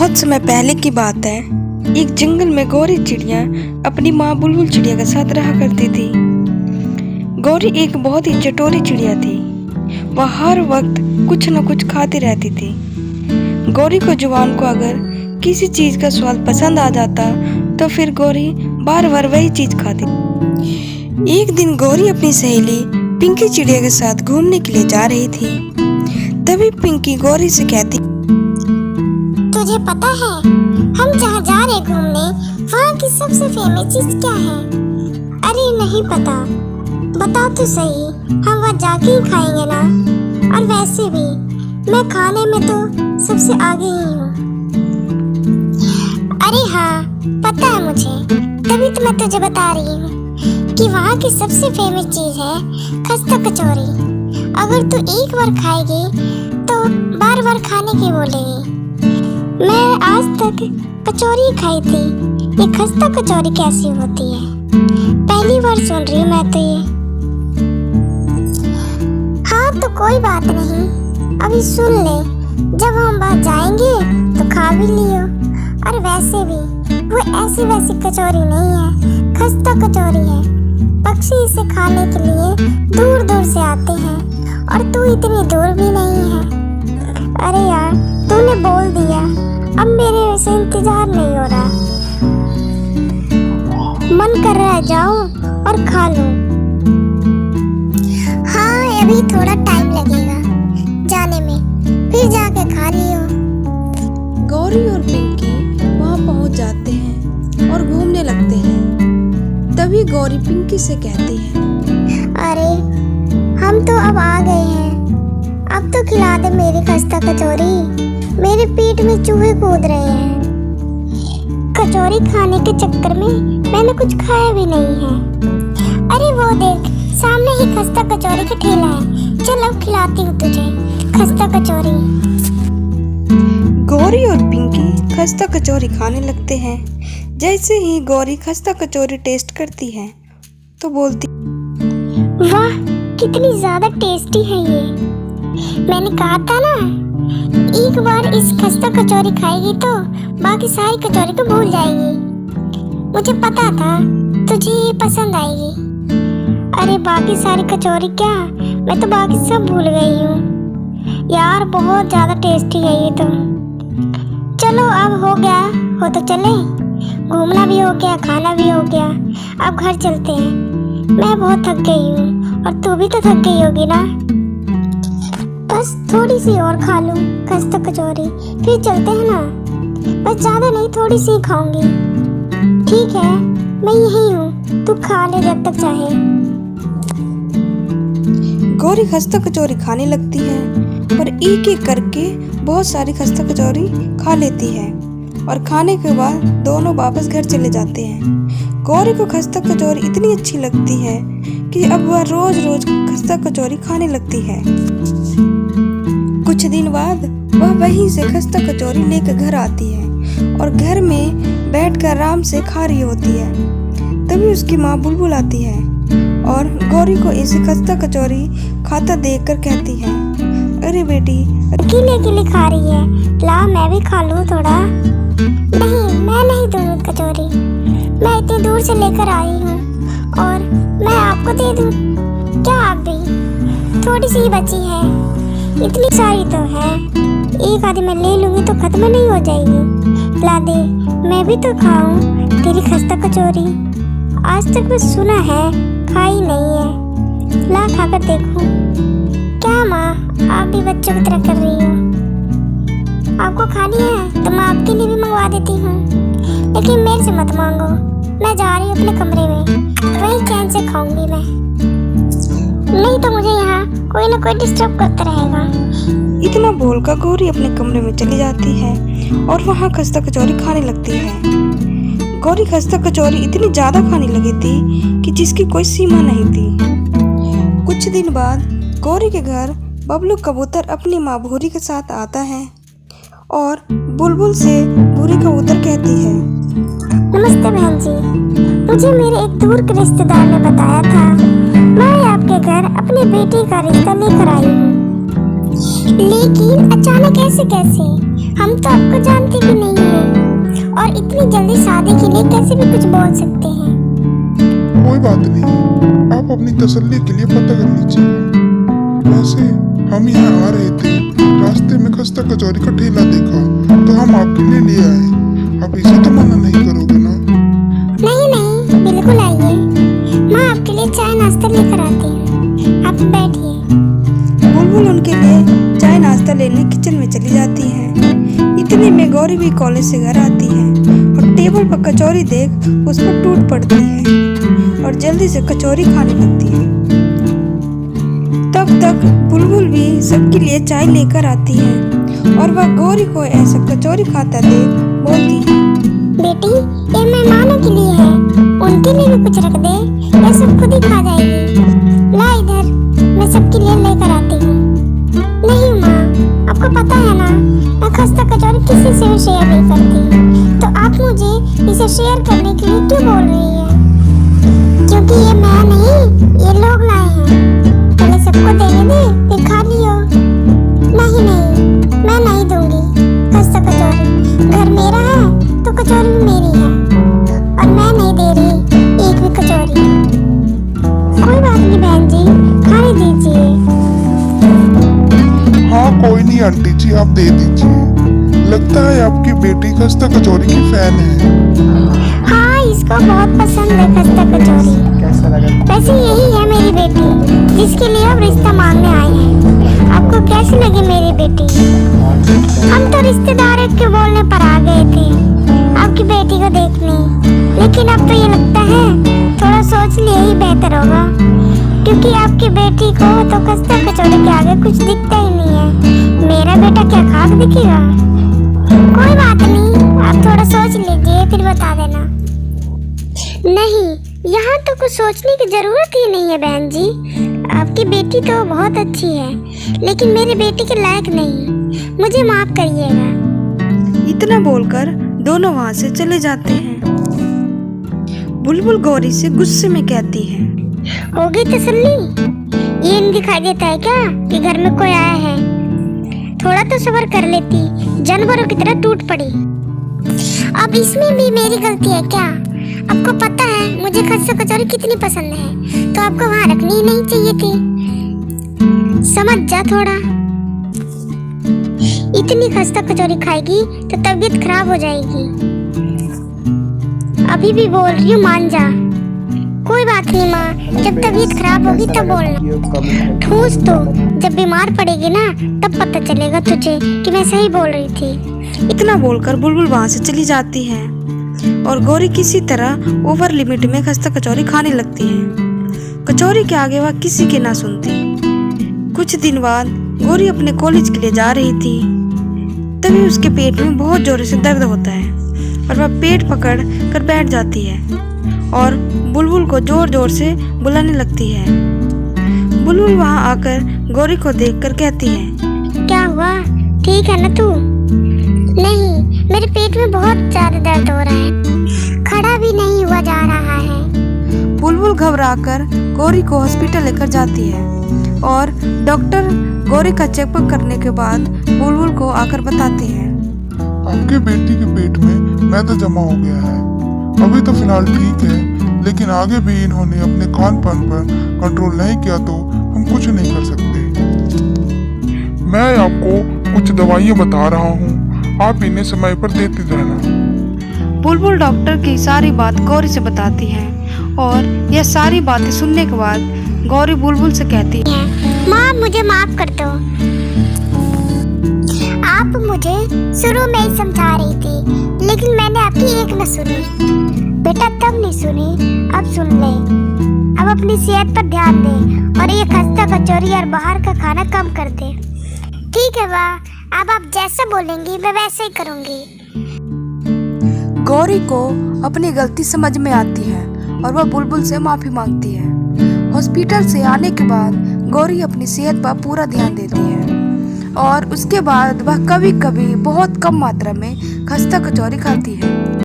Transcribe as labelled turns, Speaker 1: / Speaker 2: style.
Speaker 1: बहुत समय पहले की बात है। एक जंगल में गौरी चिड़िया अपनी माँ बुलबुल चिड़िया के साथ रहा करती थी। गौरी एक बहुत ही चटोरी चिड़िया थी। वह हर वक्त कुछ न कुछ खाती रहती थी। गौरी को जुबान को अगर किसी चीज का स्वाद पसंद आ जाता तो फिर गौरी बार बार वही चीज खाती। एक दिन गौरी अपनी सहेली पिंकी चिड़िया के साथ घूमने के लिए जा रही थी। तभी पिंकी गौरी से कहती,
Speaker 2: तुझे पता है हम जहाँ जा रहे घूमने वहाँ की सबसे फेमस चीज क्या है? अरे नहीं पता, बता तो सही, हम वहाँ जाके ही खाएंगे ना। और वैसे भी मैं खाने में तो सबसे आगे ही हूँ। अरे हाँ पता है मुझे, तभी तो मैं तुझे बता रही हूँ कि वहाँ की सबसे फेमस चीज है खस्ता कचौरी। अगर तू एक बार खाएगी तो बार बार खाने की बोलेगी। मैं आज तक कचौरी खाई थी, ये खस्ता कचौरी कैसी होती है? पहली बार सुन रही हूँ मैं तो ये। हाँ तो कोई बात नहीं, अभी सुन ले, जब हम वहाँ जाएंगे तो खा भी लियो। और वैसे भी वो ऐसी वैसी कचौरी नहीं है, खस्ता कचौरी है। पक्षी इसे खाने के लिए दूर दूर से आते हैं और तू इतनी दूर भी नहीं है। अरे यार तूने बोल दिया, अब मेरे से इंतजार नहीं हो रहा, मन कर रहा है जाऊं और खा लूं। हाँ अभी थोड़ा टाइम लगेगा जाने में, फिर जाके खा लियो।
Speaker 1: गौरी और पिंकी वहाँ पहुँच जाते हैं और घूमने लगते हैं। तभी गौरी पिंकी से कहती है,
Speaker 2: अरे हम तो अब आ गए हैं, अब तो खिला दे मेरी खस्ता कचौरी, मेरे पेट में चूहे कूद रहे हैं। कचौरी खाने के चक्कर में मैंने कुछ खाया भी नहीं है। अरे वो देख सामने ही खस्ता कचौरी का ठेला है, चल अब खिलाती हूँ तुझे खस्ता कचौरी।
Speaker 1: गौरी और पिंकी खस्ता कचौरी खाने लगते हैं। जैसे ही गौरी खस्ता कचौरी टेस्ट करती है तो बोलती,
Speaker 2: वाह कितनी ज्यादा टेस्टी है ये। मैंने कहा था ना, एक बार इस खस्ता कचौरी खाएगी तो बाकी सारी कचौरी को भूल जाएगी। मुझे पता था तुझे ये पसंद आएगी। अरे बाकी सारी कचौरी क्या, मैं तो बाकी सब भूल गई हूँ यार, बहुत ज्यादा टेस्टी है ये तो। चलो अब हो गया, हो तो चले, घूमना भी हो गया, खाना भी हो गया, अब घर चलते हैं। मैं बहुत थक गई हूँ और तू भी तो थक गई होगी ना। बस थोड़ी सी और खा लूं खस्ता कचौरी, फिर चलते हैं ना। बस ज्यादा नहीं, थोड़ी सी खाऊंगी। ठीक है मैं यहीं हूँ, तू खा ले जब तक चाहे।
Speaker 1: गौरी खस्ता कचौरी खाने लगती है और एक एक करके बहुत सारी खस्ता कचौरी खा लेती है। और खाने के बाद दोनों वापस घर चले जाते हैं। गौरी को खस्ता कचौरी इतनी अच्छी लगती है कि अब वह रोज रोज खस्ता कचौरी खाने लगती है। कुछ दिन बाद वह वहीं से खस्ता कचौरी लेकर घर आती है और घर में बैठकर आराम से खा रही होती है। तभी उसकी माँ बुलबुल आती है और गौरी को इसे खस्ता कचौरी खाता देखकर कहती है, अरे बेटी
Speaker 2: अकेले अकेले खा रही है, ला मैं भी खा लूँ थोड़ा। नहीं मैं नहीं दूँ कचौरी, मैं इतनी दूर से लेकर आई हूँ और मैं आपको दे दूँ क्या? आप भी थोड़ी सी बची है, इतनी सारी तो है, एक आधी मैं ले लूंगी तो खत्म नहीं हो जाएगी। ला दे मैं भी तो खाऊं तेरी खस्ता कचौरी। आज तक मैं सुना है खाई नहीं है, ला खाकर देखूं। क्या माँ आप भी बच्चों की तरह कर रही हो? आपको खानी है तो मैं आपके लिए भी मंगवा देती हूँ, लेकिन मेरे से मत मांगो। मैं जा रही हूँ अपने कमरे में, वहीं चैन से खाऊंगी मैं, नहीं तो मुझे यहाँ कोई ना कोई डिस्टर्ब करता रहेगा।
Speaker 1: इतना बोलकर गौरी अपने कमरे में चली जाती है और वहाँ खस्ता कचौरी खाने लगती है। गौरी खस्ता कचौरी इतनी ज्यादा खाने लगी थी कि जिसकी कोई सीमा नहीं थी। कुछ दिन बाद गौरी के घर बबलू कबूतर अपनी माँ भूरी के साथ आता है और बुलबुल से भूरी कबूतर कहती है,
Speaker 2: नमस्ते बहन जी, मुझे मेरे एक दूर के रिश्तेदार ने बताया था, मैं आपके घर अपनी बेटी का रिश्ता लेकर आई हूँ। लेकिन अचानक ऐसे कैसे? हम तो आपको जानते भी नहीं हैं और इतनी जल्दी शादी के लिए कैसे भी कुछ बोल सकते हैं।
Speaker 3: कोई बात नहीं, आप अपनी तसल्ली के लिए पता कर लीजिए। वैसे हम यहाँ आ रहे थे, रास्ते में खस्ता कचौरी का ठेला देखा तो हम आपके लिए ले आए। आप इसे तो मना नहीं करोगे ना?
Speaker 2: नहीं नहीं, बिल्कुल आइए, मैं आपके लिए चाय नाश्ता लेकर आती हूँ, आप बैठिए।
Speaker 1: बुलबुल उनके लिए चाय नाश्ता लेने किचन में चली जाती है। इतने में गौरी भी कॉलेज से घर आती है और टेबल पर कचौरी देख उस पर टूट पड़ती है और जल्दी से कचौरी खाने लगती है। तब तक बुलबुल भी सबके लिए चाय लेकर आती है और वह गौरी को ऐसा कचौरी खाता देख बोलती है,
Speaker 2: बेटी ये मेहमानों के लिए है, उनके लिए भी कुछ रख दे, ये सब खुद ही खा जाएगी। ला इधर, मैं सबके लिए लेकर आती हूँ। नहीं माँ, आपको पता है ना, मैं खस्ता कचौरी किसी से भी शेयर नहीं करती, तो आप मुझे इसे शेयर करने के लिए क्यों बोल रही है? क्योंकि ये मैं नहीं, ये लोग लाए हैं, पहले सबको देने दे, फिर खा लियो। नहीं नहीं, मैं नहीं दूंगी खस्ता कचौरी, घर मेरा है तो कचौरी भी मेरी है और मैं नहीं दे रही एक भी कचौरी। कोई बात नहीं बहन जी, खाने दीजिए।
Speaker 3: हाँ कोई नहीं आंटी जी, आप दे दीजिए। लगता है आपकी बेटी खस्ता कचौरी की फैन है।
Speaker 2: हाँ, इसको बहुत पसंद है खस्ता कचौरी। वैसे यही है मेरी बेटी, जिसके लिए अब रिश्ता मांगने आए हैं। आपको कैसी लगी मेरी बेटी? हम तो रिश्तेदार के बोलने पर आ गए थे आपकी बेटी को देखने, लेकिन अब तो ये लगता है थोड़ा सोच लिए ही बेहतर होगा, क्योंकि आपकी बेटी को तो खस्ता कचौरी के आगे कुछ दिखता ही नहीं है। मेरा बेटा क्या खाक दिखेगा? कोई बात नहीं, आप थोड़ा सोच लीजिए फिर बता देना। नहीं, यहाँ तो कुछ सोचने की जरूरत ही नहीं है बहन जी, आपकी बेटी तो बहुत अच्छी है, लेकिन मेरी बेटी के लायक नहीं, मुझे माफ करिएगा।
Speaker 1: इतना बोलकर दोनों वहाँ से चले जाते हैं। बुलबुल गौरी से गुस्से में कहती है,
Speaker 2: हो गई तसल्ली? ये नहीं दिखाई देता है क्या कि घर में कोई आया है? थोड़ा तो सब्र कर लेती, जानवरों की तरह टूट पड़ी। अब इसमें भी मेरी गलती है क्या? आपको पता है मुझे खस्ता कचौरी कितनी पसंद है, तो आपको वहाँ रखनी ही नहीं चाहिए थी। समझ जा थोड़ा, इतनी खस्ता कचौरी खाएगी तो तबीयत खराब हो जाएगी। अभी भी बोल रही हूँ, मान जा। कोई बात नहीं माँ, जब तबीयत खराब होगी तब बोलना। ठूस तो जब बीमार पड़ेगी ना तब पता चलेगा तुझे कि मैं सही बोल रही थी।
Speaker 1: इतना बोलकर बुलबुल वहाँ से चली जाती है और गौरी किसी तरह ओवर लिमिट में खस्ता कचौरी खाने लगती है। कचौरी के आगे वह किसी की ना सुनती। कुछ दिन बाद गौरी अपने कॉलेज के लिए जा रही थी, तभी उसके पेट में बहुत जोर से दर्द होता है और वह पेट पकड़ कर बैठ जाती है और बुलबुल को जोर जोर से बुलाने लगती है। बुलबुल वहाँ आकर गौरी को देखकर कहती है,
Speaker 2: क्या हुआ, ठीक है ना तू? नहीं, मेरे पेट में बहुत ज्यादा दर्द हो रहा है, खड़ा भी नहीं हुआ जा रहा है।
Speaker 1: बुलबुल घबराकर गौरी को हॉस्पिटल लेकर जाती है और डॉक्टर गौरी का चेकअप करने के बाद बुलबुल को आकर बताते हैं,
Speaker 3: आपके बेटी के पेट में मैदा जमा हो गया है। अभी तो फिलहाल ठीक है, लेकिन आगे भी इन्होंने अपने खान-पान पर कंट्रोल नहीं किया तो हम कुछ नहीं कर सकते। मैं आपको कुछ दवाइयाँ बता रहा हूँ, आप इन्हें समय पर देते रहना।
Speaker 1: बुलबुल डॉक्टर की सारी बात गौरी से बताती है और यह सारी बातें सुनने के बाद गौरी बुलबुल से कहती है,
Speaker 2: माँ मुझे माफ कर दो, आप मुझे शुरू में ही समझा रही थी, लेकिन मैंने आपकी एक न सुनी। बेटा तब नहीं सुनी, अब सुन ले। अब अपनी सेहत पर ध्यान दे और ये खस्ता कचौरी और बाहर का खाना कम कर दे। ठीक है वाह, अब आप जैसा बोलेंगी मैं वैसे ही करूँगी।
Speaker 1: गौरी को अपनी गलती समझ में आती है और वह बुलबुल से माफी मांगती है। हॉस्पिटल से आने के बाद गौरी अपनी सेहत पर पूरा ध्यान देती है और उसके बाद वह कभी कभी बहुत कम मात्रा में खस्ता कचौरी खाती है।